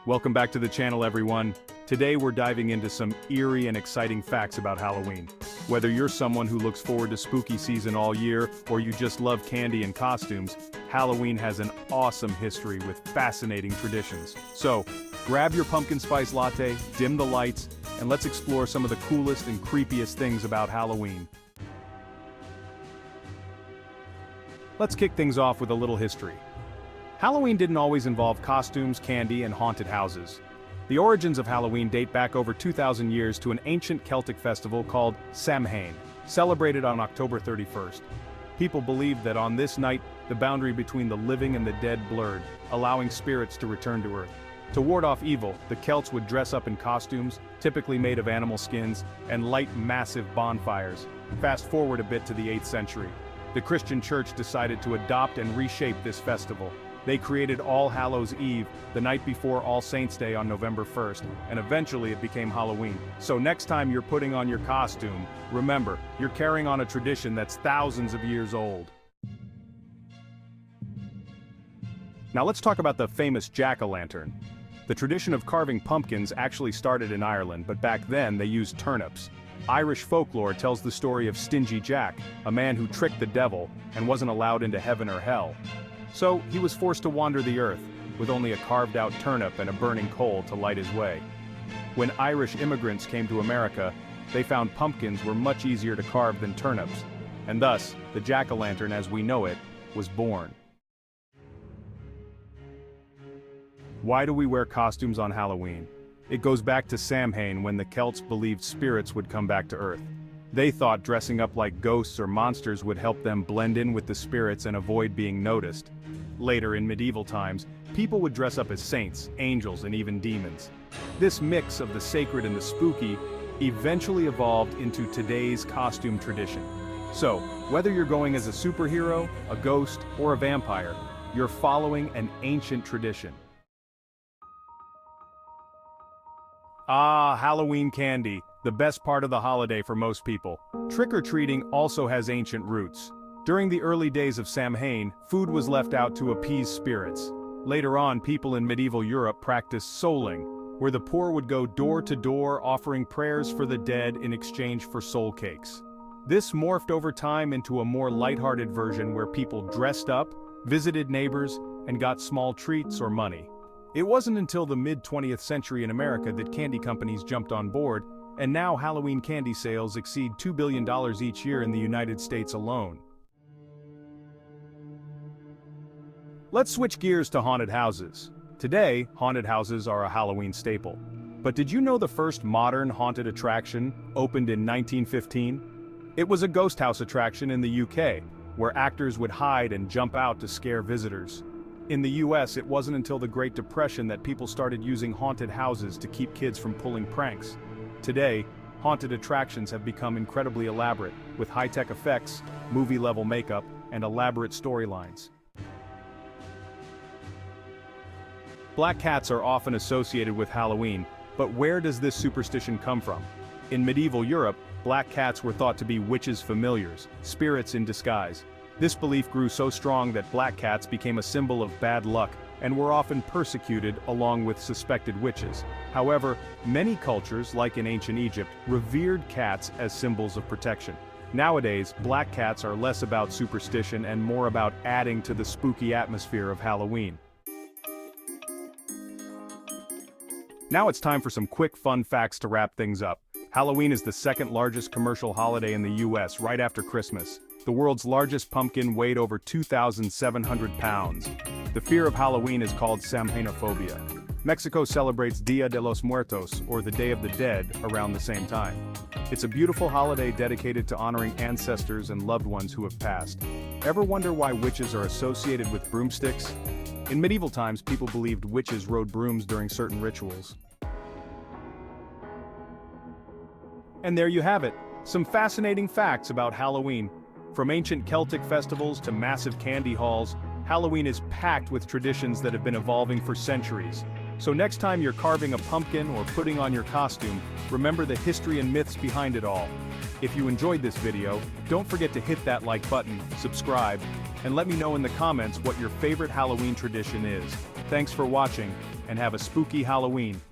Welcome back to the channel, everyone. Today we're diving into some eerie and exciting facts about Halloween. Whether you're someone who looks forward to spooky season all year or you just love candy and costumes, Halloween has an awesome history with fascinating traditions. So, grab your pumpkin spice latte, dim the lights, and let's explore some of the coolest and creepiest things about Halloween. Let's kick things off with a little history. Halloween didn't always involve costumes, candy, and haunted houses. The origins of Halloween date back over 2,000 years to an ancient Celtic festival called Samhain, celebrated on October 31st. People believed that on this night, the boundary between the living and the dead blurred, allowing spirits to return to Earth. To ward off evil, the Celts would dress up in costumes, typically made of animal skins, and light massive bonfires. Fast forward a bit to the 8th century. The Christian Church decided to adopt and reshape this festival. They created All Hallows' Eve, the night before All Saints' Day on November 1st, and eventually it became Halloween. So next time you're putting on your costume, remember, you're carrying on a tradition that's thousands of years old. Now let's talk about the famous jack-o'-lantern. The tradition of carving pumpkins actually started in Ireland, but back then they used turnips. Irish folklore tells the story of Stingy Jack, a man who tricked the devil and wasn't allowed into heaven or hell. So, he was forced to wander the earth, with only a carved-out turnip and a burning coal to light his way. When Irish immigrants came to America, they found pumpkins were much easier to carve than turnips, and thus, the jack-o'-lantern as we know it, was born. Why do we wear costumes on Halloween? It goes back to Samhain when the Celts believed spirits would come back to Earth. They thought dressing up like ghosts or monsters would help them blend in with the spirits and avoid being noticed. Later in medieval times, people would dress up as saints, angels, and even demons. This mix of the sacred and the spooky eventually evolved into today's costume tradition. So, whether you're going as a superhero, a ghost, or a vampire, you're following an ancient tradition. Ah, Halloween candy, the best part of the holiday for most people. Trick-or-treating also has ancient roots. During the early days of Samhain, food was left out to appease spirits. Later on, people in medieval Europe practiced souling, where the poor would go door to door offering prayers for the dead in exchange for soul cakes. This morphed over time into a more lighthearted version where people dressed up, visited neighbors, and got small treats or money. It wasn't until the mid-20th century in America that candy companies jumped on board, and now Halloween candy sales exceed $2 billion each year in the United States alone. Let's switch gears to haunted houses. Today, haunted houses are a Halloween staple. But did you know the first modern haunted attraction opened in 1915? It was a ghost house attraction in the UK, where actors would hide and jump out to scare visitors. In the US, it wasn't until the Great Depression that people started using haunted houses to keep kids from pulling pranks. Today, haunted attractions have become incredibly elaborate, with high-tech effects, movie-level makeup, and elaborate storylines. Black cats are often associated with Halloween, but where does this superstition come from? In medieval Europe, black cats were thought to be witches' familiars, spirits in disguise. This belief grew so strong that black cats became a symbol of bad luck and were often persecuted along with suspected witches. However, many cultures, like in ancient Egypt, revered cats as symbols of protection. Nowadays, black cats are less about superstition and more about adding to the spooky atmosphere of Halloween. Now it's time for some quick fun facts to wrap things up. Halloween is the second largest commercial holiday in the US, right after Christmas. The world's largest pumpkin weighed over 2,700 pounds. The fear of Halloween is called Samhainophobia. Mexico celebrates Dia de los Muertos, or the Day of the Dead, around the same time. It's a beautiful holiday dedicated to honoring ancestors and loved ones who have passed. Ever wonder why witches are associated with broomsticks? In medieval times, people believed witches rode brooms during certain rituals. And there you have it, some fascinating facts about Halloween. From ancient Celtic festivals to massive candy hauls, Halloween is packed with traditions that have been evolving for centuries. So next time you're carving a pumpkin or putting on your costume, remember the history and myths behind it all. If you enjoyed this video, don't forget to hit that like button, subscribe, and let me know in the comments what your favorite Halloween tradition is. Thanks for watching, and have a spooky Halloween.